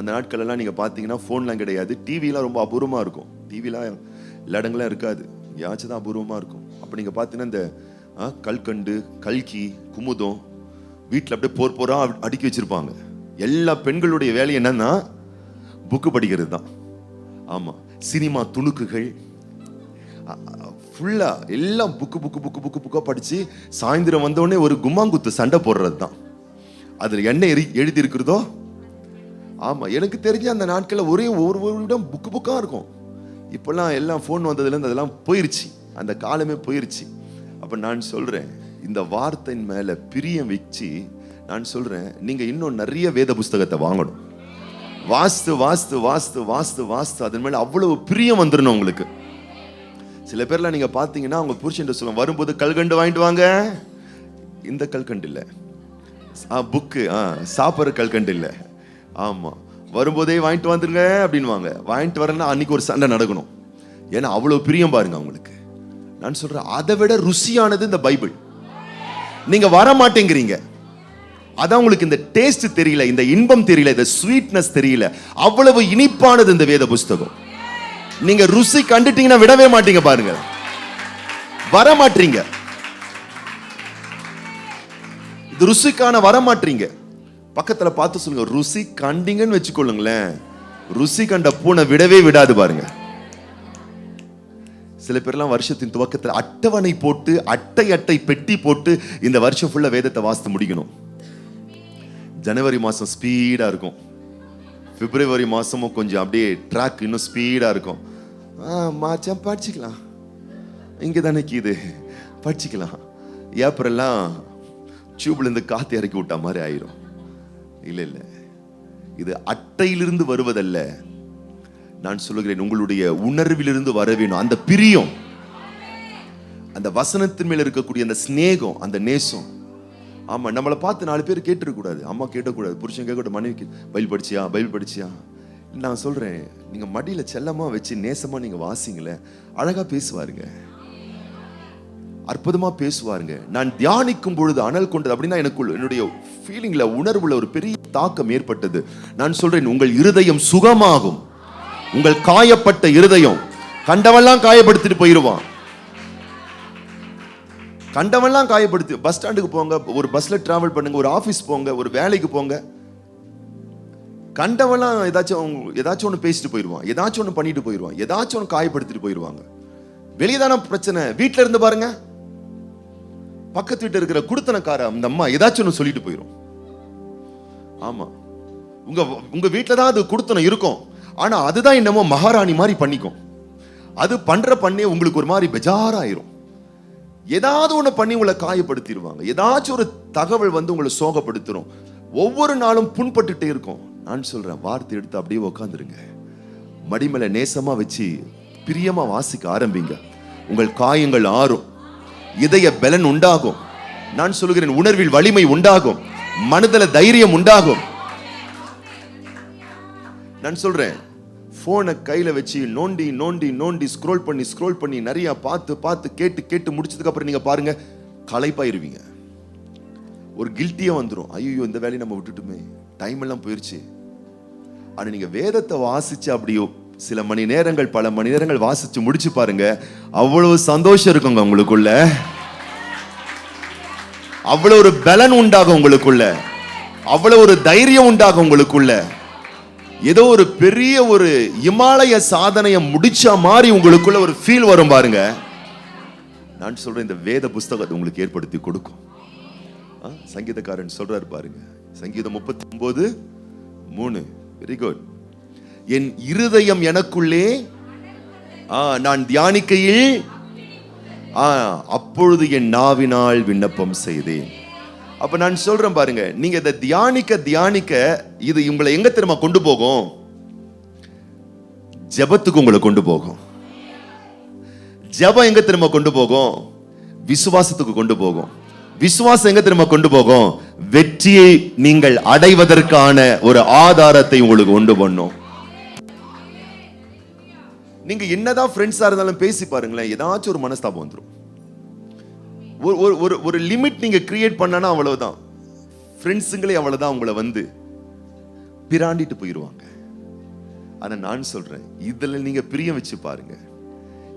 அந்த நாட்களெல்லாம் நீங்கள் பார்த்தீங்கன்னா ஃபோன்லாம் கிடையாது, டிவிலாம் ரொம்ப அபூர்வமாக இருக்கும். டிவிலாம் எல்லா இடங்களும் இருக்காது, யாச்சும் தான் அபூர்வமாக இருக்கும். அப்போ நீங்கள் பார்த்தீங்கன்னா இந்த கல்கண்டு, கல்கி, குமுதம் வீட்டில் அப்படியே போராக அடுக்கி வச்சுருப்பாங்க. எல்லா பெண்களுடைய வேலை என்னன்னா புக்கு படிக்கிறது தான். ஆமாம், சினிமா துணுக்குகள் ஃபுல்லாக எல்லாம் புக்காக படித்து சாயந்தரம் வந்தோடனே ஒரு கும்மாங்குத்து சண்டை போடுறது தான். அதில் என்ன எழுதி இருக்கிறதோ. ஆமாம், எனக்கு தெரிஞ்ச அந்த நாட்களில் ஒரே ஒரு இடம் புக்காக இருக்கும். இப்போல்லாம் எல்லாம் ஃபோன் வந்ததுலேருந்து அதெல்லாம் போயிருச்சு, அந்த காலமே போயிருச்சு. அப்போ நான் சொல்கிறேன், இந்த வார்த்தையின் மேலே பிரியம் வச்சு நான் சொல்கிறேன், நீங்கள் இன்னும் நிறைய வேத புஸ்தகத்தை வாங்கணும். வாஸ்து வாஸ்து வாஸ்து வாஸ்து வாஸ்து அதன் மேலே அவ்வளவு பிரியம் வந்துடணும் உங்களுக்கு. சில பேர்லாம் நீங்கள் பார்த்தீங்கன்னா அவங்க புருஷன் சொல்லுவாங்க, வரும்போது கல்கண்டு வாங்கிட்டு வாங்க. இந்த கல்கண்டு இல்லை, புக்கு சாப்பிட்ற கல்கண்டு இல்லை. ஆமாம், வரும்போதே வாங்கிட்டு வந்துருங்க அப்படின்வாங்க. வாங்கிட்டு வரேன்னா அன்னைக்கு ஒரு சண்டை நடக்கணும். ஏன்னா அவ்வளோ பிரியம் பாருங்க அவங்களுக்கு. நான் சொல்கிறேன், அதை விட ருசியானது இந்த பைபிள். நீங்கள் வர மாட்டேங்கிறீங்க, அதான் உங்களுக்கு இந்த டேஸ்ட் தெரியல, இந்த இன்பம் தெரியல, இந்த ஸ்வீட்னஸ் தெரியல. அவ்வளவு இனிப்பானது இந்த வேத புஸ்தகம். நீங்க ருசி கண்டுட்டீங்கன்னா விடவே மாட்டீங்க பாருங்க, வர மாட்டீங்க. இது ருசிக்கான வர மாட்டீங்க. பக்கத்துல பார்த்து சொல்லுங்க, ருசி கண்டீங்கன்னு வச்சுக்கொள்ளுங்களேன், ருசி கண்ட பூனை விடவே விடாது பாருங்க. சில பேர்லாம் வருஷத்தின் துவக்கத்தில் அட்டவணை போட்டு அட்டை பெட்டி போட்டு இந்த வருஷம் ஃபுல்லா வேதத்தை வாசித்து முடிக்கணும். ஜனவரி மாதம் ஸ்பீடாக இருக்கும், பிப்ரவரி மாதமும் கொஞ்சம் அப்படியே ட்ராக் இன்னும் ஸ்பீடாக இருக்கும். மாச்சம் படிச்சுக்கலாம், இங்கே தானே கீது படிச்சுக்கலாம். ஏப்ரல்லாம் டியூப்லேருந்து காற்று இறக்கி விட்டா மாதிரி ஆயிரும். இல்லை இல்லை, இது அட்டையிலிருந்து வருவதல்ல. நான் சொல்லுகிறேன், உங்களுடைய உணர்விலிருந்து வர வேணும் அந்த பிரியம், அந்த வசனத்தின் மேல இருக்கக்கூடிய அந்த ஸ்நேகம், அந்த நேசம். ஆமா, நம்மளை பார்த்து 4 பேர் கேட்டுருக்கூடாது, அம்மா கேட்டக்கூடாது, புருஷன் கேட்கக்கூடாது, மனைவி பைபிள் படிச்சியா. நான் சொல்றேன், நீங்க மடியில செல்லமா வச்சு நேசமா நீங்க வாசிங்களே, அழகா பேசுவாருங்க, அற்புதமா பேசுவாருங்க. நான் தியானிக்கும் பொழுது அனல் கொண்டது அப்படின்னா எனக்குள்ள என்னுடைய ஃபீலிங்ல உணர்வுல ஒரு பெரிய தாக்கம் ஏற்பட்டது. நான் சொல்றேன், உங்கள் இருதயம் சுகமாகும். உங்கள் காயப்பட்ட இருதயம், கண்டவெல்லாம் காயப்படுத்திட்டு போயிருவான், கண்டவெல்லாம் காயப்படுத்தி. பஸ் ஸ்டாண்டுக்கு போங்க, ஒரு பஸ்ல டிராவல் பண்ணுங்க, ஒரு ஆபீஸ் போங்க, ஒரு வேலைக்கு போங்க, கண்டவெல்லாம் ஏதாச்சும் ஒன்று பேசிட்டு போயிடுவான், ஏதாச்சும் ஒன்று பண்ணிட்டு போயிடுவான், ஏதாச்சும் ஒன்று காயப்படுத்திட்டு போயிடுவாங்க. வெளியேதான பிரச்சனை, வீட்டில இருந்து பாருங்க, பக்கத்து வீட்டு இருக்கிற குடுத்தனக்கார அந்த அம்மா ஏதாச்சும் ஒன்று சொல்லிட்டு போயிடும். ஆமா, உங்க வீட்டில தான் அது குடுத்தனம் இருக்கும், ஆனா அதுதான் என்னமோ மகாராணி மாதிரி பண்ணிக்கும். அது பண்ணே உங்களுக்கு ஒரு மாதிரி பெஜாராயிரும். ஏதாவது ஒண்ணு பண்ணி உங்களை காயப்படுத்திடுவாங்க, ஏதாச்சும் ஒரு தகவல் வந்து உங்களை சோகப்படுத்திடும். ஒவ்வொரு நாளும் புண்பட்டுட்டே இருக்கும். நான் சொல்றேன், வார்த்தை எடுத்து அப்படியே உட்காந்துருங்க, மடிமேல நேசமா வச்சு பிரியமா வாசிக்க ஆரம்பிங்க. உங்கள் காயங்கள் ஆறும், இதய பலன் உண்டாகும். நான் சொல்லுகிறேன், உணர்வில் வலிமை உண்டாகும், மனதில தைரியம் உண்டாகும். நான் சொல்றேன், போனை கையில வச்சு நோண்டி நோண்டி நோண்டி ஸ்க்ரோல் பண்ணி நிறைய பார்த்து கேட்டு முடிச்சதுக்கு அப்புறம் நீங்க பாருங்க, களைப்பாயிருவீங்க, ஒரு கில்ட்டியா வந்துடும். ஐயோ, இந்த வேலையை நம்ம விட்டுட்டுமே, டைம் எல்லாம் போயிருச்சு. ஆனா நீங்க வேதத்தை வாசிச்சு அப்படியோ சில மணி நேரங்கள், பல மணி நேரங்கள் வாசிச்சு முடிச்சு பாருங்க, அவ்வளவு சந்தோஷம் இருக்குங்க உங்களுக்குள்ள, அவ்வளவு ஒரு பலன் உண்டாகும் உங்களுக்குள்ள, அவ்வளவு ஒரு தைரியம் உண்டாகும் உங்களுக்குள்ள. ஏதோ ஒரு பெரிய ஒரு இமாலய சாதனையை முடிச்ச மாதிரி உங்களுக்குள்ள ஒரு ஃபீல் வரும் பாருங்க. நான் சொல்றேன், இந்த வேத புஸ்தகத்தை உங்களுக்கு ஏற்படுத்தி கொடுக்கும். சங்கீதக்காரன் சொல்றாரு பாருங்க, சங்கீதம் 39:3. Very good. என் இருதயம் எனக்குள்ளே நான் தியானிக்கையில் அப்பொழுது என் நாவினால் விண்ணப்பம் செய்தேன். அப்ப நான் சொல்றேன் பாருங்க, நீங்க இதை தியானிக்க இது உங்களை எங்க தெரியுமா கொண்டு போகும்? ஜெபத்துக்கு உங்களை கொண்டு போகும். ஜெபம் எங்க தெரியுமா கொண்டு போகும்? விசுவாசத்துக்கு கொண்டு போகும். விசுவாசம் எங்க தெரியுமா கொண்டு போகும்? வெற்றியை நீங்கள் அடைவதற்கான ஒரு ஆதாரத்தை உங்களுக்கு கொண்டு பண்ணும். நீங்க என்னதான் ஃப்ரெண்ட்ஸா இருந்தாலும் பேசி பாருங்களேன், ஏதாச்சும் ஒரு மனஸ்தாபம் வந்துடும். ஒரு லிமிட் நீங்க கிரியேட் பண்ணனா அவ்வளவுதான், ஃப்ரெண்ட்ஸுங்களே அவ்வளவுதான் உங்களை வந்து பிராண்டிட்டு போயிடுவாங்க. ஆனா நான் சொல்றேன், இதுல நீங்க பிரியம் வச்சு பாருங்க,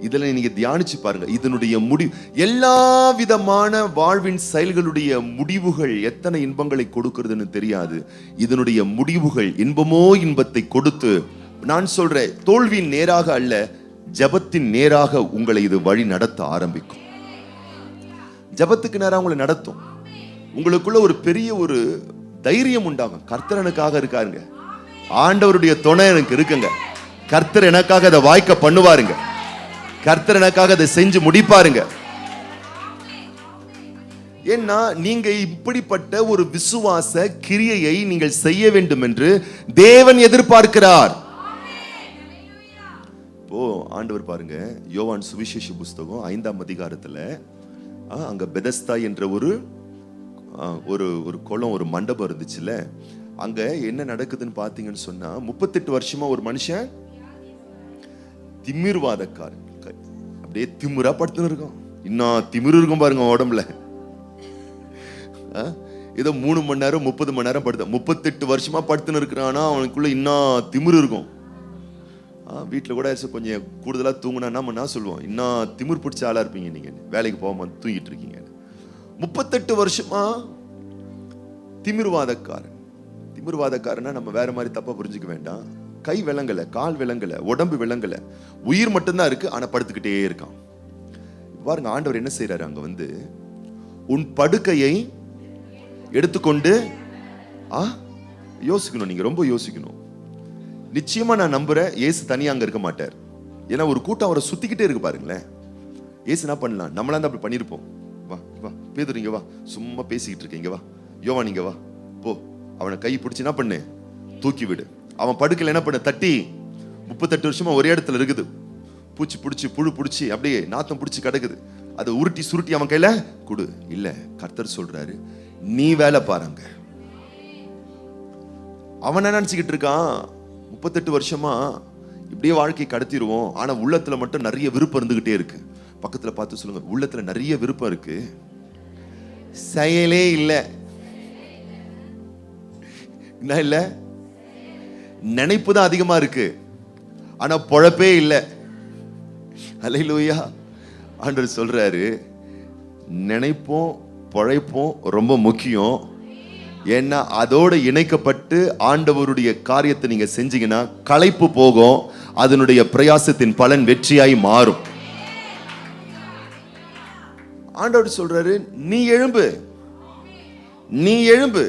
இதுல நீங்க தியானிச்சு பாருங்க. இதனுடைய முடிவு, எல்லா விதமான வாழ்வின் செயல்களுடைய முடிவுகள் எத்தனை இன்பங்களை கொடுக்கிறதுன்னு தெரியாது. இதனுடைய முடிவுகள் இன்பமோ இன்பத்தை கொடுத்து, நான் சொல்றேன், தோல்வியின் நேராக அல்ல, ஜபத்தின் நேராக உங்களை இது வழி நடத்த ஆரம்பிக்கும். ஜபத்துக்கு நேராக உங்களை நடத்தும். உங்களுக்குள்ள ஒரு பெரிய ஒரு தைரியம் உண்டாகும். கர்த்தர் எனக்காக இருக்காருங்க, ஆண்டவருடைய துணை எனக்கு இருக்குங்க, கர்த்தர் எனக்காக அதை வாய்க்க பண்ணுவாருங்க, கர்த்தர் எனக்காக அதை செஞ்சு முடிப்பாருங்க. ஏன்னா நீங்க இப்படிப்பட்ட ஒரு விசுவாச கிரியையை நீங்கள் செய்ய வேண்டும் என்று தேவன் எதிர்பார்க்கிறார். இப்போ ஆண்டவர் பாருங்க, யோவான் சுவிசேஷ புஸ்தகம் 5ஆம் அதிகாரத்துல அங்க பெதஸ்தா என்ற ஒரு ஒரு குளம், ஒரு மண்டபம் இருந்துச்சுல, அங்க என்ன நடக்குதுன்னு பாத்தீங்கன்னு சொன்னா, 38 வருஷமா ஒரு மனுஷன் திமிர்வாதக்காரன், அப்படியே திமிரா படுத்துன்னு இருக்கும். இன்னும் திமிரு இருக்கும் பாருங்க உடம்புல. ஏதோ 3 மணி நேரம் 30 மணி நேரம் படுத்த, 38 வருஷமா படுத்துன்னு இருக்கிறானா, அவனுக்குள்ள இன்னும் திமிரு இருக்கும். வீட்டுல கூட கொஞ்சம் கூடுதலா தூங்கினா என்ன சொல்லுவோம், இன்னும் திமிர் பிடிச்ச ஆளா இருப்பீங்க நீங்க, வேலைக்கு போகாம தூங்கிட்டு இருக்கீங்க. 38 வருஷமா திமிர்வாதக்காரன். திமிர்வாதக்காரனா நம்ம வேற மாதிரி தப்பா புரிஞ்சுக்க வேண்டாம். கை விளங்கல, கால் விளங்கல, உடம்பு விளங்கல, உயிர் மட்டும்தான் இருக்கு, ஆனா படுத்துக்கிட்டே இருக்கான். பாருங்க ஆண்டவர் என்ன செய்யறாரு, அங்க வந்து உன் படுக்கையை எடுத்துக்கொண்டு, யோசிக்கணும், நீங்க ரொம்ப யோசிக்கணும். நிச்சயமா நான் நம்புறேன், இயேசு தனியா அங்க இருக்க மாட்டார். ஏன்னா ஒரு கூட்டம் அவரை சுத்திக்கிட்டே இருக்கு பாருங்களேன். இயேசு என்ன பண்ணலாம், நம்மளா தான் அப்படி பண்ணிருப்போம். வா வா பேதுரு இங்க வா, சும்மா பேசிக்கிட்டு இருக்கீங்க, வா யோவான் இங்க வா, போ அவனை கை பிடிச்சி என்ன பண்ணு, தூக்கி விடு. அவன் படுக்கல என்ன பண்ண, தட்டி. 38 வருஷமா ஒரே இடத்துல இருக்குது, பூச்சி பிடிச்சி புழு பிடிச்சி அப்படியே நாத்தம் பிடிச்சி கிடக்குது, அதை உருட்டி சுருட்டி அவன் கையில கொடு. இல்ல, கர்த்தர் சொல்றாரு, நீ வேலை பாருங்க. அவன் என்ன நினைச்சுக்கிட்டு இருக்கான், 38 வருஷமா இப்படியே வாழ்க்கை கடத்திடுவோம், ஆனா உள்ளத்துல மட்டும் நிறைய விருப்பம் இருந்துகிட்டே இருக்கு. பக்கத்துல பார்த்து சொல்லுங்க, உள்ளத்துல நிறைய விருப்பம் இருக்கு, செயலே இல்லை. என்ன இல்ல, நினைப்பு தான் அதிகமா இருக்கு, ஆனா பொழப்பே இல்லை. அல்லேலூயா. ஆண்டவர் சொல்றாரு, நினைப்போம் பொழைப்போம் ரொம்ப முக்கியம். ஏன்னா அதோட இணைக்கப்பட்டு ஆண்டவருடைய காரியத்தை நீங்க செஞ்சீங்கன்னா களைப்பு போகும், அதனுடைய பிரயாசத்தின் பலன் வெற்றியாய் மாறும். ஆண்டவர் சொல்றாரு, நீ எழும்பு, நீ எழும்பு,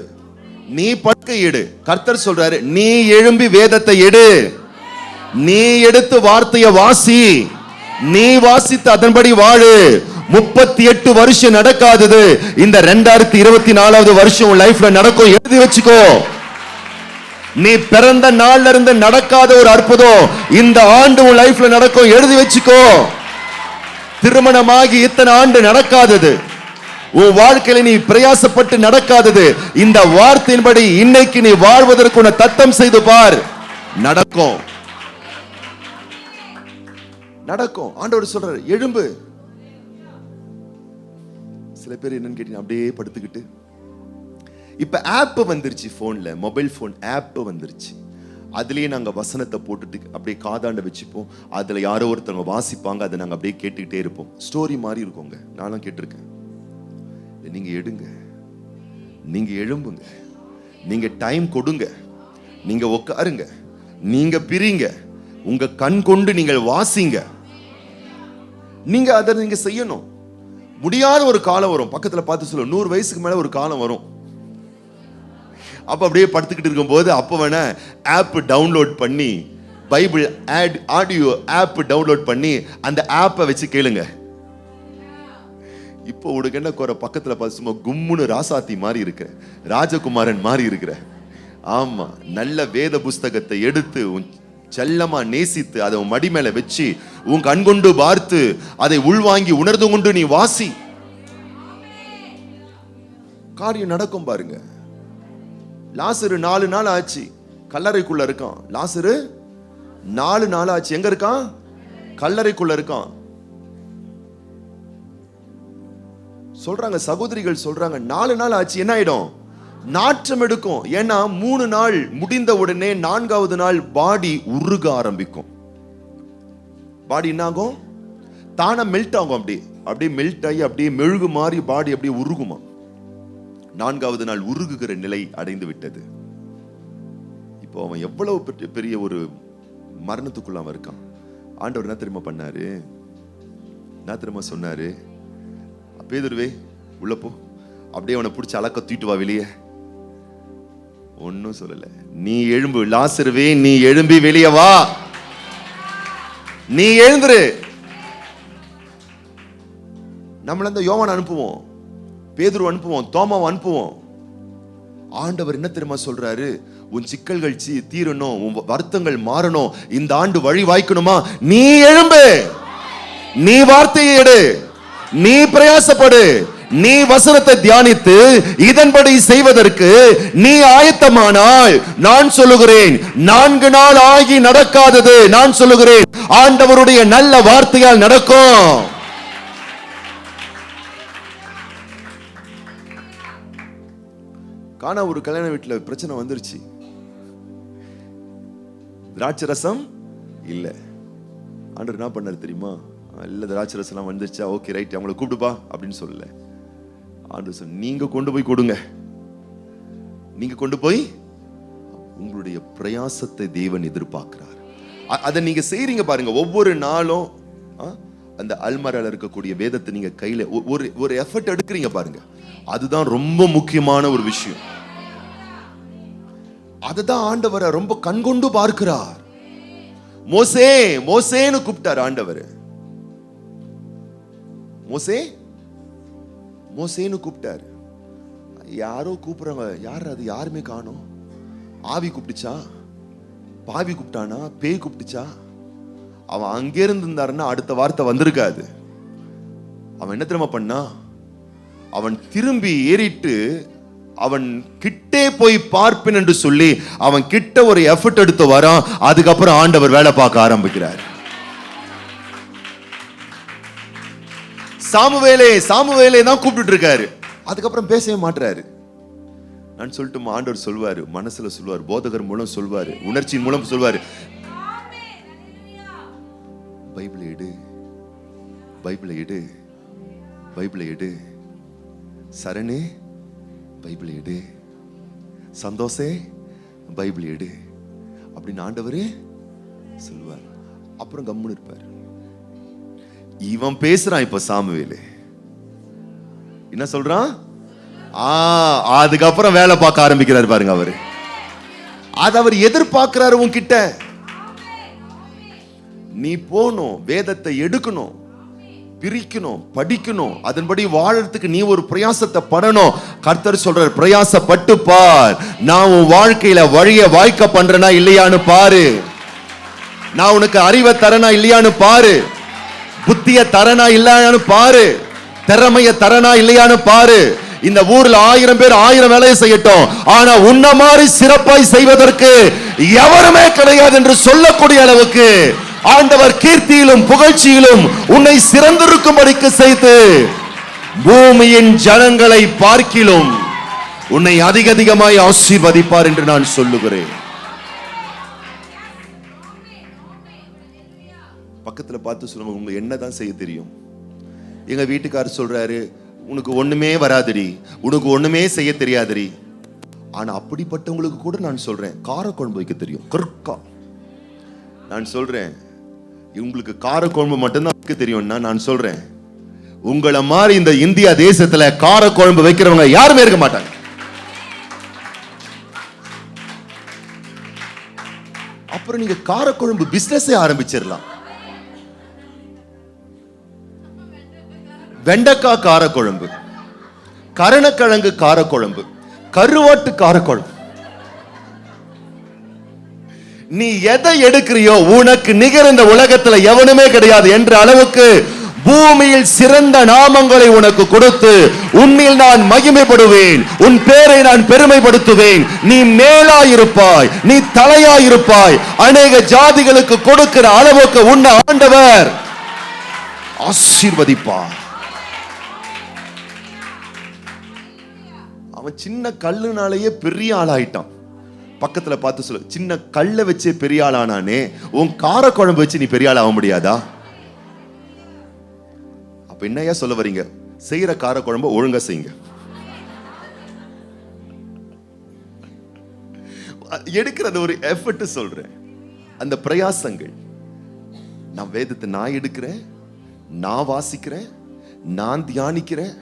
நீ படுக்கை எடு. கர்த்தர் சொல்றாரு, நீ எழும்பி வேதத்தை எடு, நீ எடுத்து வார்த்தையை வாசி, நீ வாசித்து அதன்படி வாழு. 38 வருஷம் நடக்காதது இந்த 2024வது வருஷம் உன் லைஃப்ல நடக்கும், எழுதி வச்சுக்கோ. நீ பிறந்த நாள்ல இருந்து நடக்காத ஒரு அற்புதம் இந்த ஆண்டு உன் லைஃப்ல நடக்கும், எழுதி வச்சுக்கோ. திருமணமாகி இத்தனை ஆண்டு நடக்காதது, உன் வாழ்க்கையில நீ பிரயாசப்பட்டு நடக்காதது, இந்த வார்த்தையின்படி இன்னைக்கு நீ வாழ்வதற்கு உன்னை தத்தம் செய்து பார், நடக்கும், நடக்கும். ஆண்டவர் சொல்றாரு, எழும்பு. சில பேர் என்னன்னு கேட்டீங்க, அப்படியே படுத்துக்கிட்டு. இப்ப ஆப் வந்துருச்சு, போன்ல மொபைல் போன் ஆப் வந்துருச்சு, அதுலயே நாங்க வசனத்தை போட்டுட்டு அப்படியே காதாண்ட வச்சுப்போம், அதுல யாரோ ஒருத்தவங்க வாசிப்பாங்க, அதை நாங்க அப்படியே கேட்டுக்கிட்டே இருப்போம். ஸ்டோரி மாதிரி இருக்குங்க, நானும் கேட்டிருக்கேன். நீங்க எடுங்க, நீங்க எழும்புங்க, நீங்க டைம் கொடுங்க, நீங்க உட்காருங்க, நீங்க பிரிங்க, உங்க கண் கொண்டு நீங்கள் வாசிங்க. நீங்க அதை நீங்க செய்யணும். முடியாத ஒரு காலம் வரும், பக்கத்துல பார்த்து சொல்ல, 100 வயசுக்கு மேல ஒரு காலம் வரும். அப்ப அப்படியே படுத்துக்கிட்டு இருக்கும் போது அப்ப வேணா ஆப் டவுன்லோட் பண்ணி, பைபிள் ஆடியோ ஆப் டவுன்லோட் பண்ணி அந்த ஆப்பை வச்சு கேளுங்க. இப்போ உனக்கு என்ன குறை, பக்கத்துல பார்த்து சும்மா கும்முன்னு ராசாத்தி மாதிரி இருக்கிற, ராஜகுமாரன் மாதிரி இருக்கிற. ஆமா, நல்ல வேத புஸ்தகத்தை எடுத்து செல்லமா நேசித்து அதை உன் மடி மேல வச்சு உன் கண் கொண்டு பார்த்து அதை உள்வாங்கி உணர்ந்து கொண்டு நீ வாசி, காரியம் நடக்கும் பாருங்க. லாசரு 4 நாள் ஆச்சு கல்லறைக்குள்ள இருக்கான். லாசரு 4 நாள் ஆச்சு எங்க இருக்கான், கல்லறைக்குள்ள இருக்கான். சொல்றாங்க, சகோதரிகள் சொல்றாங்க, 4 நாள் ஆச்சு என்ன ஆயிடும், நாற்றம் எடுக்கும். ஏன்னா 3 நாள் முடிந்த உடனே 4வது நாள் பாடி உருக ஆரம்பிக்கும். பாடி என்ன ஆகும்? தானா மெல்ட் ஆகும். அப்படியே மெல்ட் ஆகி அப்படியே மெழுகு மாறி பாடி அப்படியே உருகுமா. 4வது நாள் உருகுகிற நிலை அடைந்து விட்டது. இப்போ அவன் எவ்வளவு பெரிய ஒரு மரணத்துக்குள்ள அவன் இருக்கான். ஆண்டவர் என்ன தெரியுமா பண்ணாரு? என்ன தெரியுமா சொன்னாரு? பேதுருவே உள்ள போ, அப்படியே அவனை பிடிச்சி அலக்க தூக்கிட்டு வா வெளியே. ஒன்னும் சொல்லல. நீ எழும்பு, லாசருவே நீ எழும்பி வெளியே வா, நீ எழுந்துரு. நம்மள அந்த யோவான் அனுப்புவோம், பேதுரு அனுப்புவோம், தோமாவை அனுப்புவோம். ஆண்டவர் என்ன தெரியுமா சொல்றாரு? உன் சிக்கல்கள் தீரணும், உன் வருத்தங்கள் மாறணும், இந்த ஆண்டு வழி வாய்க்கணுமா, நீ எழும்பு, நீ வார்த்தையை எடு, நீ பிரயாசப்படு, நீ வசனத்தை தியானித்து இதன்படி செய்வதற்கு நீ ஆயத்தமானால், நான் சொல்லுகிறேன் 4 நாள் ஆகி நடக்காதது நான் சொல்லுகிறேன் ஆண்டவருடைய நல்ல வார்த்தையால் நடக்கும். காணா ஒரு கல்யாண வீட்டுல பிரச்சனை வந்துருச்சு. திராட்சை ரசம் இல்ல. ஆண்டவர் என்ன பண்ணாரு தெரியுமா? இல்ல திராட்சை ரசம் வந்துருச்சா, ஓகே ரைட், அவங்களை கூப்பிடுப்பா அப்படின்னு சொல்லல. ஆண்டவர் சொன்ன, நீங்க கொண்டு போய் கொடுங்க, நீங்க கொண்டு போய். உங்களுடைய பிரயாசத்தை தேவன் எதிர்பார்க்கிறார். அதை நீங்க செய்றீங்க பாருங்க. ஒவ்வொரு நாளும் அந்த அல்மரால இருக்கக்கூடிய வேதத்தை நீங்க கையில ஒரு எஃபர்ட் எடுக்கிறீங்க பாருங்க. அதுதான் ரொம்ப முக்கியமான ஒரு விஷயம். அதுதான் ஆண்டவரை ரொம்ப கண்கொண்டு பார்க்கிறார். மோசே மோசேன்னு கூப்பிட்டார் ஆண்டவர். மோசே மோசேன்னு கூப்பிட்டாரு. யாரோ கூப்பிடுறாங்க, யார் அது? யாருமே காணோம். ஆவி கூப்பிட்டுச்சா, பாவி கூப்பிட்டானா, பேய் கூப்பிட்டுச்சா? அவன் அங்கே இருந்தாருன்னா அடுத்த வார்த்தை வந்திருக்காது. அவன் என்ன தெரியுமா பண்ணா? அவன் திரும்பி ஏறிட்டு அவன் கிட்டே போய் பார்ப்பேன் என்று சொல்லி அவன் கிட்ட ஒரு எஃபர்ட் எடுத்து வரான். அதுக்கப்புறம் ஆண்டவர் வேலை பார்க்க ஆரம்பிக்கிறார். சாமுவேலே சாமுவேலே தான் கூப்பிட்டு இருக்காரு. அதுக்கப்புறம் பேசவே மாட்டாரு. நான் சொல்லிட்டு ஆண்டவர் சொல்வாரு, மனசுல சொல்வாரு, போதகர் மூலம் சொல்வாரு, உணர்ச்சியின் மூலம் சொல்வாரு, பைபிளை எடு, பைபிளை எடு, பைபிளை எடு, சரணே பைபிளை எடு, சந்தோஷே பைபிளை எடு அப்படின்னு ஆண்டவரே சொல்வார். அப்புறம் கம்முன்னு இருப்பார். இவன் பேசுறான். இப்ப சாமுவேலு என்ன சொல்றான்? அதுக்கப்புறம் வேலை பார்க்க ஆரம்பிக்கிறார் பாருங்க. அவரு அது அவர் எதிர்பார்க்கிறாரு உன்கிட்ட. நீ போகணும், வேதத்தை எடுக்கணும், பிரிக்கணும், படிக்கணும், அதன்படி வாழறதுக்கு நீ ஒரு பிரயாசத்தை படணும். கர்த்தர் சொல்றார், பிரயாசப்பட்டு பார், நான் உன் வாழ்க்கையில வழிய வாய்க்க பண்றேனா இல்லையான்னு பாரு, நான் உனக்கு அறிவை தரனா இல்லையான்னு பாரு, புத்திய தரனா இல்லையான்னு பாரு, திறமைய தரனா இல்லையான்னு பாரு. இந்த ஊர்ல 1000 பேர் 1000 வேலையை செய்யட்டும், ஆனா உன்ன மாதிரி சிறப்பாய் செய்வதற்கு எவருமே கிடையாது என்று சொல்லக்கூடிய அளவுக்கு ஆண்டவர் கீர்த்தியிலும் புகழ்ச்சியிலும் உன்னை சிறந்திருக்கும்படிக்கு செய்து பூமியின் ஜனங்களை பார்க்கிலும் உன்னை அதிகமாய் ஆசீர்வதிப்பார் என்று நான் சொல்லுகிறேன். பக்கத்துல பார்த்து சொல்லுங்க, உங்களுக்கு என்னதான் செய்ய தெரியும்? எங்க வீட்டுக்காரர் சொல்றாரு, உனக்கு ஒண்ணுமே வராதுடி, உனக்கு ஒண்ணுமே செய்ய தெரியாதுடி. ஆனா அப்படிப்பட்டவங்களுக்கு கூட நான் சொல்றேன், காரக்குழம்பு வைக்க தெரியும். கற்கா நான் சொல்றேன், உங்களுக்கு காரக்குழம்பு மட்டும்தான் வைக்க தெரியும்னா நான் சொல்றேன், உங்களை மாதிரி இந்த இந்தியா தேசத்துல காரக்குழம்பு வைக்கிறவங்க யாருமே இருக்க மாட்டாங்க. அப்புறம் நீங்க காரக்குழம்பு பிசினஸே ஆரம்பிச்சிடலாம். வெண்டைக்காய் காரக்குழம்பு, கரணக்கிழங்கு காரக்குழம்பு, கருவாட்டு காரக்குழம்பு. நீ எதை எடுக்கிறியோ உனக்கு நிகர் இந்த உலகத்துல எவனுமே கிடையாது என்ற அளவுக்கு பூமியில் சிறந்த நாமங்களை உனக்கு கொடுத்து உன்னில் நான் மகிமைப்படுவேன், உன் பேரை நான் பெருமைப்படுத்துவேன். நீ மேலாயிருப்பாய், நீ தலையாயிருப்பாய். அநேக ஜாதிகளுக்கு கொடுக்கிற அளவுக்கு உன்னை ஆண்டவர் ஆசீர்வதிப்பார். அவன் சின்ன கல்லுனாலேயே பெரிய ஆளாயிட்டான். பக்கத்துல பார்த்து சொல்லு, சின்ன கல்லை வச்சே பெரிய ஆளானானே, உன் கார குழம்பு வச்சு நீ பெரிய ஆள் ஆக முடியாதா? அப்ப என்னையா சொல்ல வரீங்க? செய்யற கார குழம்பு ஒழுங்கா செய்யுங்க. எடுக்கிறது ஒரு எஃபர்ட் சொல்றேன். அந்த பிரயாசங்கள், நான் வேதத்தை நான் எடுக்கிறேன், நான் வாசிக்கிறேன், நான் தியானிக்கிறேன்.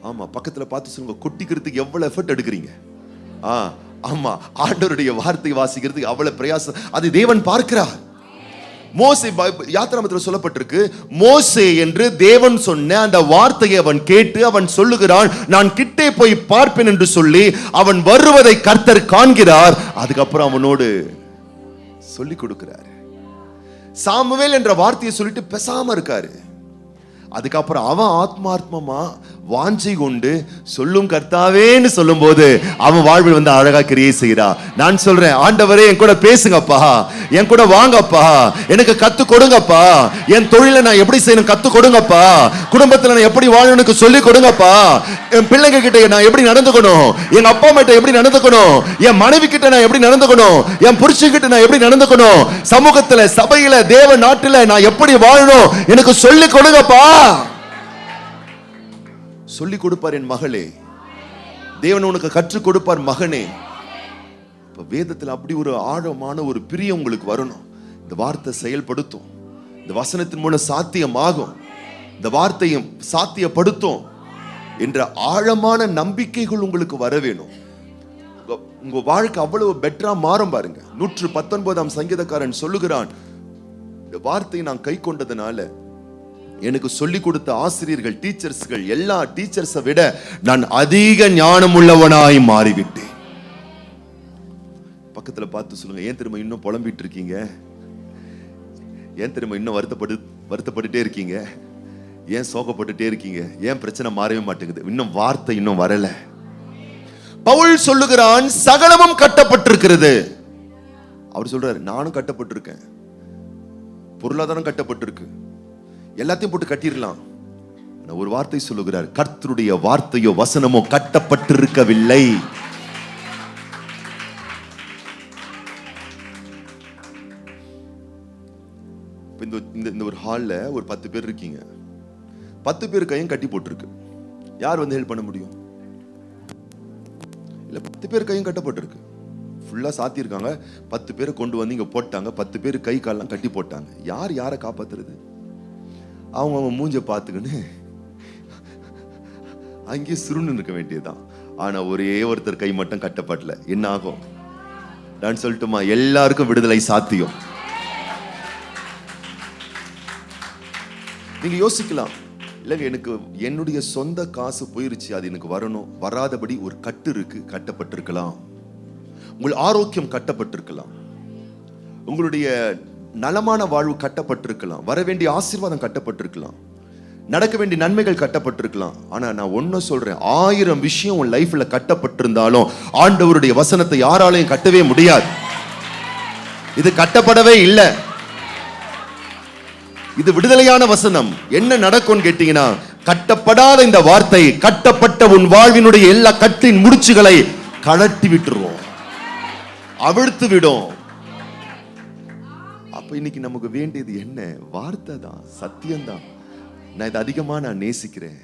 ஆமா, பக்கத்துல பார்த்து சொல்லுங்க, கொட்டிக்கிறதுக்கு எவ்வளவு எஃபர்ட் எடுக்கிறீங்க. ஆமா, ஆண்டவருடைய வார்த்தை வாசிக்கிறதுக்கு அவ்வளவு பிரயாசம். அது தேவன் பார்க்கிறார். மோசே யாத்திராமத்தில் சொல்லப்பட்டிருக்கு, மோசே என்று தேவன் சொன்ன அந்த வார்த்தையை அவன் கேட்டு அவன் சொல்லுகிறான், நான் கிட்டே போய் பார்ப்பேன் என்று சொல்லி அவன் வருவதை கர்த்தர் காண்கிறார். அதுக்கப்புறம் அவனோடு சொல்லி கொடுக்கிறார். சாமுவேல் என்ற வார்த்தையை சொல்லிட்டு பேசாம இருக்காரு. அதுக்கப்புறம் அவன் ஆத்மார்த்தமா வாஞ்சை கொண்டு சொல்லும் கர்த்தாவேன்னு சொல்லும் போது அவன் வாழ்வில் வந்து அழகா கிரியை செய்கிறான். நான் சொல்றேன், ஆண்டவரே என் கூட பேசுங்கப்பா, என் கூட வாங்கப்பா, எனக்கு கத்து கொடுங்கப்பா, என் தொழில நான் எப்படி செய்யணும் கத்து கொடுங்கப்பா, குடும்பத்துல நான் எப்படி வாழணும்னு சொல்லி கொடுங்கப்பா, என் பிள்ளைங்க கிட்ட நான் எப்படி நடந்துக்கணும், எங்க அப்பா அம்மா கிட்ட எப்படி நடந்துக்கணும், என் மனைவி கிட்ட நான் எப்படி நடந்துக்கணும், என் புருஷன் கிட்ட நான் எப்படி நடந்துக்கணும், சமூகத்துல சபையில தேவ நாட்டுல நான் எப்படி வாழணும் எனக்கு சொல்லி கொடுங்கப்பா. சொல்லி கொடுப்பார் என் மகளே, தேவன் உனக்கு கற்றுக் கொடுப்பார் மகனே. இப்ப வேதத்தில் அப்படி ஒரு ஆழமான ஒரு பிரியம் உங்களுக்கு வரணும். இந்த வார்த்தை செயல்படுத்தும், இந்த வசனத்தின் மூலம் சாத்தியமாகும், இந்த வார்த்தையும் சாத்தியப்படுத்தும் என்ற ஆழமான நம்பிக்கைகள் உங்களுக்கு வர வேணும். உங்க வாழ்க்கை அவ்வளவு பெட்டரா மாறும் பாருங்க. 119 சங்கீதக்காரன் சொல்லுகிறான், இந்த வார்த்தையை நான் கை கொண்டதுனால எனக்கு சொல்லிக் கொடுத்த ஆசிரியர்கள், டீச்சர்ஸ்கள், எல்லா டீச்சர்ஸை விட நான் அதிக ஞானம் உள்ளவனாய் மாறிவிட்டேன். பக்கத்துல பார்த்து சொல்லுங்க, ஏன் திரும்ப இன்னும் புலம்பிட்டு இருக்கீங்க, ஏன் திரும்ப இன்னும் வருத்தப்பட்டுட்டே இருக்கீங்க, ஏன் சோகப்பட்டுட்டே இருக்கீங்க, ஏன் பிரச்சனை மாறவே மாட்டேங்குது, இன்னும் வார்த்தை இன்னும் வரல. பவுல் சொல்லுகிறான், சகலமும் கட்டப்பட்டிருக்கிறது. அவர் சொல்றாரு, நானும் கட்டப்பட்டிருக்கேன், பொருளாதாரம் கட்டப்பட்டிருக்கு, எல்லாத்தையும் போட்டு கட்டிடலாம். ஒரு வார்த்தை சொல்லுகிறார், கர்த்தருடைய வார்த்தையோ வசனமோ கட்டப்பட்டிருக்கவில்லை. இந்த ஒரு ஹால்ல ஒரு 10 பேர் இருக்கீங்க, 10 பேர் கையும் கட்டி போட்டிருக்கு. யார் வந்து ஹெல்ப் பண்ண முடியும்? இல்ல, 10 பேர் கையும் கட்டப்பட்டிருக்கு, ஃபுல்லா சாத்தி இருக்காங்க. 10 பேரை கொண்டு வந்து இங்க போட்டாங்க, 10 பேர் கை கால்லாம் கட்டி போட்டாங்க. யார் யாரை காப்பாத்துறது? அவங்க மூஞ்ச பார்த்துக்கின்னு அங்கேயே சுருன்னு இருக்க வேண்டியதுதான். ஆனா ஒரே ஒருத்தர் கை மட்டும் கட்டப்படல. என்ன ஆகும் நான் சொல்லட்டுமா? எல்லாருக்கும் விடுதலை சாத்தியம். நீங்க யோசிக்கலாம், இல்லைங்க எனக்கு என்னுடைய சொந்த காசு போயிருச்சு, அது எனக்கு வரணும், வராதபடி ஒரு கட்டு இருக்கு, கட்டப்பட்டிருக்கலாம். உங்கள் ஆரோக்கியம் கட்டப்பட்டிருக்கலாம், உங்களுடைய நலமான வாழ்வு கட்டப்பட்டிருக்கலாம், வர வேண்டிய ஆசீர்வாதம் கட்டப்பட்டிருக்கலாம், நடக்க வேண்டிய நன்மைகள் கட்டப்பட்டிருக்கலாம். ஆனா நான் ஒன்னு சொல்றேன், 1000 விஷயம் உன் லைஃப்ல கட்டப்பட்டிருந்தாலும் ஆண்டவருடைய வசனத்தை யாராலையும் கட்டவே முடியாது. இது கட்டப்படவே இல்லை. இது விடுதலையான வசனம். என்ன நடக்கும் கேட்டீங்கன்னா, கட்டப்படாத இந்த வார்த்தை கட்டப்பட்ட உன் வாழ்வினுடைய எல்லா கட்டின் முடிச்சுகளை கழட்டி விட்டுருவோம், அவிழ்த்து விடும். அப்ப இன்னைக்கு நமக்கு வேண்டியது என்ன? வார்த்தை தான், சத்தியம்தான். நான் இதை அதிகமா நான் நேசிக்கிறேன்.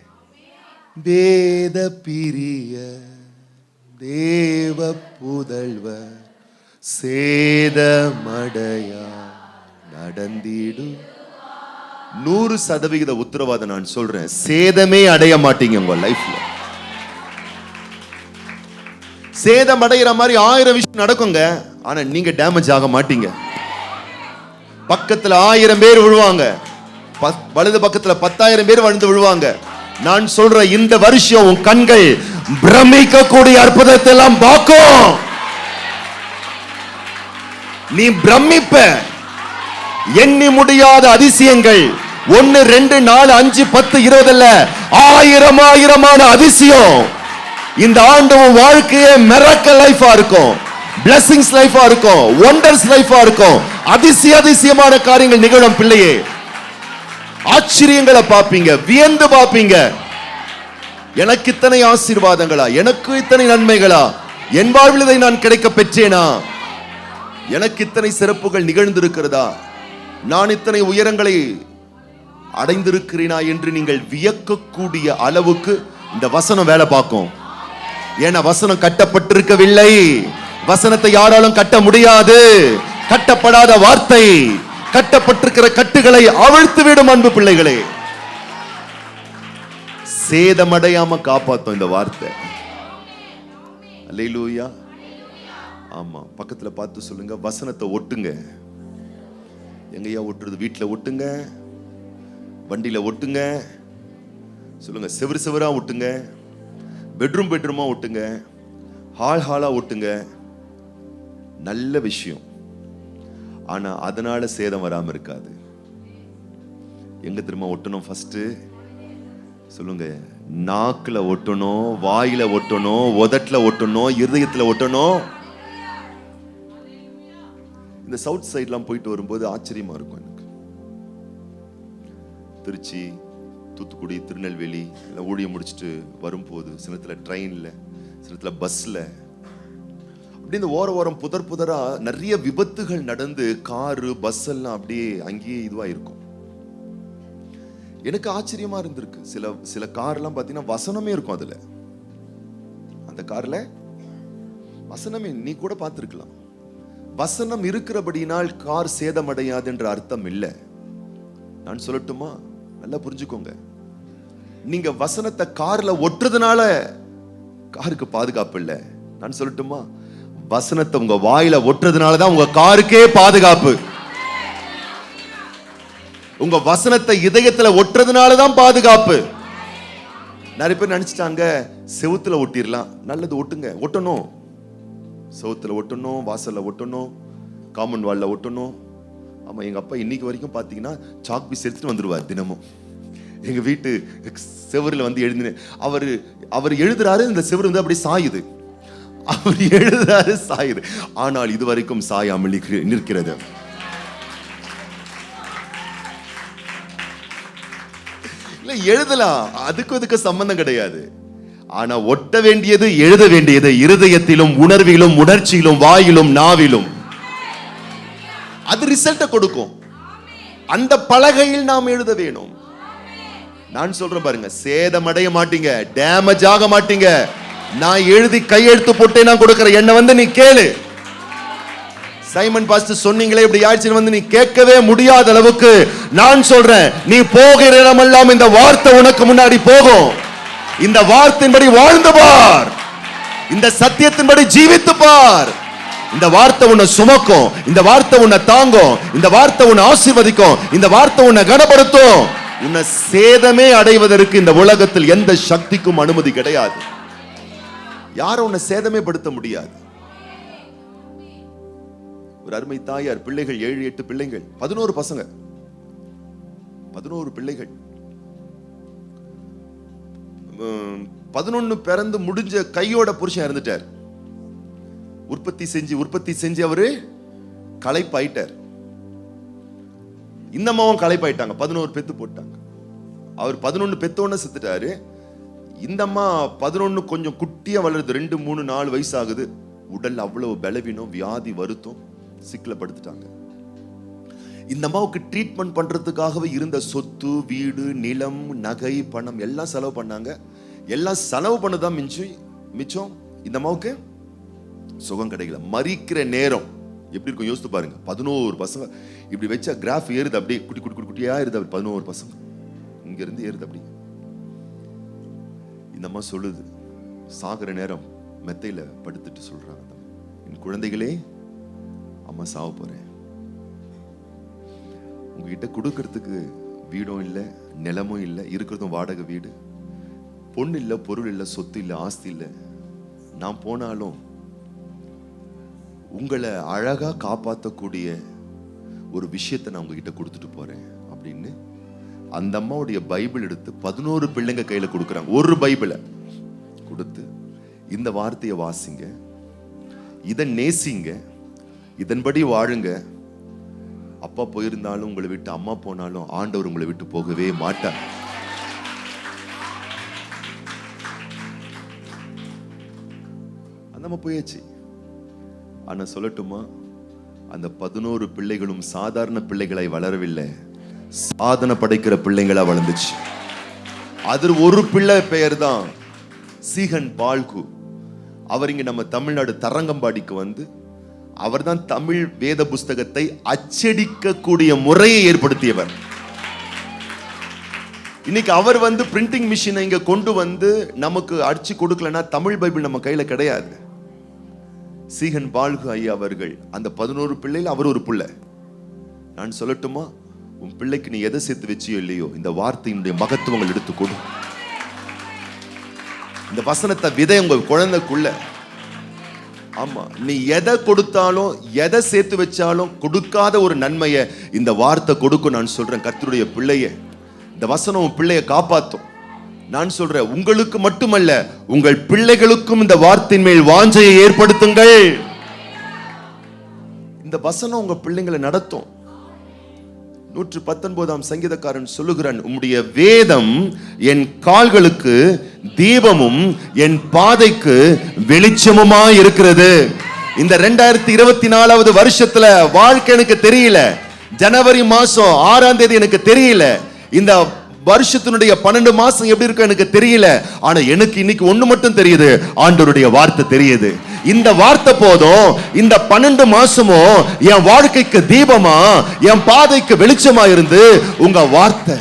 வேத பிரிய தேவ புதல்வ சேதமடையா நடந்திடு. 100% உத்தரவாதம் நான் சொல்றேன், சேதமே அடைய மாட்டீங்க உங்க லைஃப்ல. சேதம் அடைகிற மாதிரி 1000 விஷயம் நடக்குங்க, ஆனா நீங்க டேமேஜ் ஆக மாட்டீங்க. பக்கத்துல 1000 பேர் விழுவாங்க, வலது பக்கத்துல 10,000 பேர் வந்து விழுவாங்க. நான் சொல்ற இந்த வருஷம் உன் கண்கள் பிரமிக்கக்கூடிய அற்புதத்தை எல்லாம் பார்க்கும். நீ பிரமிப்ப. எண்ணி முடியாத அதிசயங்கள் 1 2 4 5 10 20 அல்ல, 1000 அதிசயம் இந்த ஆண்டு உன் வாழ்க்கையே மிராக்கிள் லைஃபா இருக்கும், பிளெஸிங்ஸ் லைஃபா இருக்கும், வண்டர்ஸ் லைஃபா இருக்கும். அதிசயமான காரியங்கள் நிகழும் பிள்ளையே. ஆச்சரியங்களை பார்ப்பீங்க, வியந்து பார்ப்பீங்க. எனக்கு இத்தனை ஆசீர்வாதங்களா, எனக்கு இத்தனை நன்மைகளா, என் வாழ்வில் இதை நான் கிடைக்க பெற்றேனா, எனக்கு இத்தனை சிறப்புகள் நிகழ்ந்திருக்கிறதா, நான் இத்தனை உயரங்களை அடைந்திருக்கிறேனா என்று நீங்கள் வியக்கக்கூடிய அளவுக்கு இந்த வசனம் வேலை பார்க்கும். ஏன்னா வசனம் கட்டப்பட்டிருக்கவில்லை. வசனத்தை யாராலும் கட்ட முடியாது. கட்டப்படாத வார்த்தை கட்டப்பட்டிருக்கிற கட்டுகளை அவிழ்த்து விடும். அன்பு பிள்ளைகளே, சேதமடையாம காப்பாத்தும் இந்த வார்த்தை. அல்லேலூயா. ஆமா, பக்கத்துல பார்த்து சொல்லுங்க, வசனத்தை ஒட்டுங்க. எங்கயா ஒட்டுறது? வீட்டுல ஒட்டுங்க, வண்டியில ஒட்டுங்க. சொல்லுங்க, செவரு செவரா ஒட்டுங்க, பெட்ரூம் பெட்ரூமா ஒட்டுங்க, ஹால் ஹாலா ஒட்டுங்க. நல்ல விஷயம். ஆனா அதனால சேதம் வராம இருக்காது. எங்க திரும்ப ஒட்டணும்? ஃபர்ஸ்ட் சொல்லுங்க, நாக்குல ஒட்டணும், வாயில ஒட்டணும், உதட்டுல ஒட்டணும், இருதயத்துல ஒட்டணும். இந்த சவுத் சைட்லாம் போயிட்டு வரும்போது ஆச்சரியமா இருக்கும் எனக்கு. திருச்சி, தூத்துக்குடி, திருநெல்வேலி ஊழியம் முடிச்சுட்டு வரும்போது சிலத்துல ட்ரெயின்ல, சிலத்துல பஸ்ல, அப்படி இந்த ஓர ஓரம் புதர் புதரா நிறைய விபத்துகள் நடந்து காரு பஸ் எல்லாம் அப்படியே அங்கேயே இதுவா இருக்கும். எனக்கு ஆச்சரியமா இருந்திருக்கு. சில கார்லாம் பாத்தீங்கன்னா வசனமே இருக்கும். அதுல அந்த கார்ல வசனமே, நீ கூட பார்த்திருக்கலாம். வசனம் இருக்கிறபடினால் கார் சேதமடையாது என்ற அர்த்தம் இல்லை. நான் சொல்லட்டுமா? நல்லா புரிஞ்சுக்கோங்க. நீங்க வசனத்தை கார்ல ஒட்டுறதுனால காருக்கு பாதுகாப்பு இல்லை. நான் சொல்லட்டுமா? வசனத்தை உங்க வாயில ஒட்டுறதுனாலதான் உங்க காருக்கே பாதுகாப்பு. உங்க வசனத்தை இதயத்துல ஒட்டுறதுனாலதான் பாதுகாப்பு. நிறைய பேர் நினைச்சிட்டாங்க செவுத்துல ஒட்டிடலாம். நல்லது, ஒட்டுங்க, ஒட்டணும். செவுத்துல ஒட்டணும், வாசல்ல ஒட்டணும், காமன் வால்ல ஒட்டணும். ஆமா, எங்க அப்பா இன்னைக்கு வரைக்கும் பாத்தீங்கன்னா சாக் பீஸ் எடுத்துட்டு வந்துருவார் தினமும். எங்க வீட்டு செவருல வந்து எழுதின அவர் எழுதுறாரு, இந்த செவரு வந்து அப்படி சாயுது. அவர் எழுதுறாரு, சாயுது. ஆனால் இதுவரைக்கும் சாயாமல் நிற்கிறது. இல்ல, எழுதலாம், அதுக்கு சம்பந்தம் கிடையாது. ஆனா ஒட்ட வேண்டியது, எழுத வேண்டியது இருதயத்திலும், உணர்விலும், உணர்ச்சியிலும், வாயிலும், நாவிலும். அது ரிசல்ட்டை கொடுக்கும். அந்த பலகையில் நாம் எழுத வேணும். நான் சொல்றேன் பாருங்க, சேதமடைய மாட்டீங்க, டேமேஜ் ஆக மாட்டீங்க. நான் எழுதி கையெழுத்து போட்டு நான் கொடுக்கிறேன். என்ன வந்து நீ கேளு. சைமன் பாஸ்டர் சொன்னீங்களே இப்படி ஆயிடுச்சு வந்து நீ கேட்கவே முடியாத அளவுக்கு நான் சொல்றேன், நீ போகிற இடமெல்லாம் இந்த வார்த்தை உனக்கு முன்னாடி போகும். இந்த வார்த்தையின்படி வாழ்ந்து பார், இந்த சத்தியத்தின்படி ஜீவித்து பார். இந்த வார்த்தை உன்னை சுமக்கும், இந்த வார்த்தை உன்னை தாங்கும், இந்த வார்த்தை உன்னை ஆசீர்வதிக்கும், இந்த வார்த்தை உன்னை கனப்படுத்தும். உன்னை சேதமே அடைவதற்கு இந்த உலகத்தில் எந்த சக்திக்கும் அனுமதி கிடையாது. யாரும் உன்னை சேதமே படுத்த முடியாது. ஒரு அருமை தாயார், பிள்ளைகள் 7-8 பிள்ளைகள், 11 பசங்க, 11 பிள்ளைகள். 11 பிறந்து முடிஞ்ச கையோட புருஷன் இறந்துட்டார். உற்பத்தி செஞ்சு அவரு களைப்பாயிட்டார். இந்த அம்மாவும் களைப்பாயிட்டாங்க. 11 பெத்து போட்டாங்க. அவர் 11 பெத்தோன்னு செத்துட்டாரு. இந்த அம்மா 11 கொஞ்சம் குட்டியா வளருது, 2, 3, 4 வயசு ஆகுது. உடல் அவ்வளவு பலவீனம், வியாதி வருத்தம், சிக்கல படுத்துட்டாங்க. இந்த அம்மாவுக்கு ட்ரீட்மெண்ட் பண்றதுக்காகவே இருந்த சொத்து, வீடு, நிலம், நகை, பணம் எல்லாம் செலவு பண்ணாங்க. எல்லாம் செலவு பண்ணதான் மிச்சம். இந்த அம்மாவுக்கு சுகம் கிடைக்கல. மறிக்கிற நேரம் எப்படி இருக்கும் யோசித்து பாருங்க. 11 பசங்க இப்படி வச்சா கிராஃப் ஏறுது, அப்படியே குட்டி குட்டி குட்டி குட்டியா ஏறுது. 11 பசங்க இங்க இருந்து ஏறுது அப்படி. இந்த அம்மா சொல்லுது, சாகிற நேரம் மெத்தையில படுத்துட்டு சொல்றாங்க, என் குழந்தைகளே, அம்மா சாவ போறேன். உங்ககிட்ட கொடுக்கறதுக்கு வீடும் இல்லை, நிலமும் இல்லை, இருக்கிறதும் வாடகை வீடு, பொண்ணு இல்லை, பொருள் இல்லை, சொத்து இல்லை, ஆஸ்தி இல்லை. நான் போனாலும் உங்களை அழகா காப்பாற்றக்கூடிய ஒரு விஷயத்தை நான் உங்ககிட்ட கொடுத்துட்டு போறேன் அப்படின்னு அந்த அம்மாவுடைய பைபிள் எடுத்து 11 பிள்ளைங்க கையில கொடுக்குறாங்க. ஒரு பைபிளை கொடுத்து, இந்த வார்த்தையை வாசிங்க, இதை நேசிங்க, இதன்படி வாழுங்க. அப்பா போயிருந்தாலும் உங்களை விட்டு, அம்மா போனாலும் ஆண்டவர் உங்களை விட்டு போகவே மாட்டார். நம்ம போயாச்சு. ஆனா சொல்லட்டுமா, அந்த 11 பிள்ளைகளும் சாதாரண பிள்ளைகளை வளரவில்லை, சாதனை படைக்கிற பிள்ளைங்களா வளர்ந்துச்சு. அது ஒரு பிள்ளை பெயர் தான் சீகன் பால்கு. அவர் இங்க நம்ம தமிழ்நாடு தரங்கம்பாடிக்கு வந்து அவர் தான் தமிழ் வேத புஸ்தகத்தை அச்சடிக்க கூடிய முறையை ஏற்படுத்தியவர். இன்னைக்கு அவர் வந்து பிரிண்டிங் மிஷினை இங்க கொண்டு வந்து நமக்கு அடிச்சு கொடுக்கலன்னா தமிழ் பைபிள் நம்ம கையில கிடையாது. சீகன் பால்கு ஐயா அவர்கள் அந்த 11 பிள்ளையில அவர் ஒரு பிள்ளை. நான் சொல்லட்டுமா, உன் பிள்ளைக்கு நீ எதை சேர்த்து வச்சியோ இல்லையோ, இந்த வார்த்தையினுடைய மகத்துவங்கள் எடுத்து கொடு. இந்த வசனத்தை விதை உங்க குழந்தைக்குள்ள. ஆமா, நீ எதை கொடுத்தாலும் எதை சேர்த்து வச்சாலும் கொடுக்காத ஒரு நன்மையை இந்த வார்த்தை கொடுக்கும். நான் சொல்றேன், கர்த்தருடைய பிள்ளைய இந்த வசனம் உன் பிள்ளைய காப்பாத்தும். நான் சொல்றேன், உங்களுக்கு மட்டுமல்ல உங்கள் பிள்ளைகளுக்கும் இந்த வார்த்தையின் மேல் வாஞ்சையை ஏற்படுத்துங்கள். இந்த வசனம் உங்க பிள்ளைங்களை நடத்தும். 119ஆம் சங்கீதக்காரன் சொல்லுகிறான், உம்முடைய வேதம் என் கால்களுக்கு தீபமும் என் பாதைக்கு வெளிச்சமுமா இருக்கிறது. இந்த 2024வது வருஷத்துல வாழ்க்கை எனக்கு தெரியல, ஜனவரி மாசம் 6ஆம் தேதி எனக்கு தெரியல, இந்த வருஷத்தினுடைய 12 மாசம் எப்படி இருக்கும் எனக்கு தெரியல. ஆனா எனக்கு இன்னைக்கு ஒண்ணு மட்டும் தெரியுது, ஆண்டவருடைய வார்த்தை தெரியுது. இந்த வார்த்தை போதும். இந்த 12 மாசமும் என் வாழ்க்கைக்கு தீபமா, என் பாதைக்கு வெளிச்சமா இருந்து உங்க வார்த்தை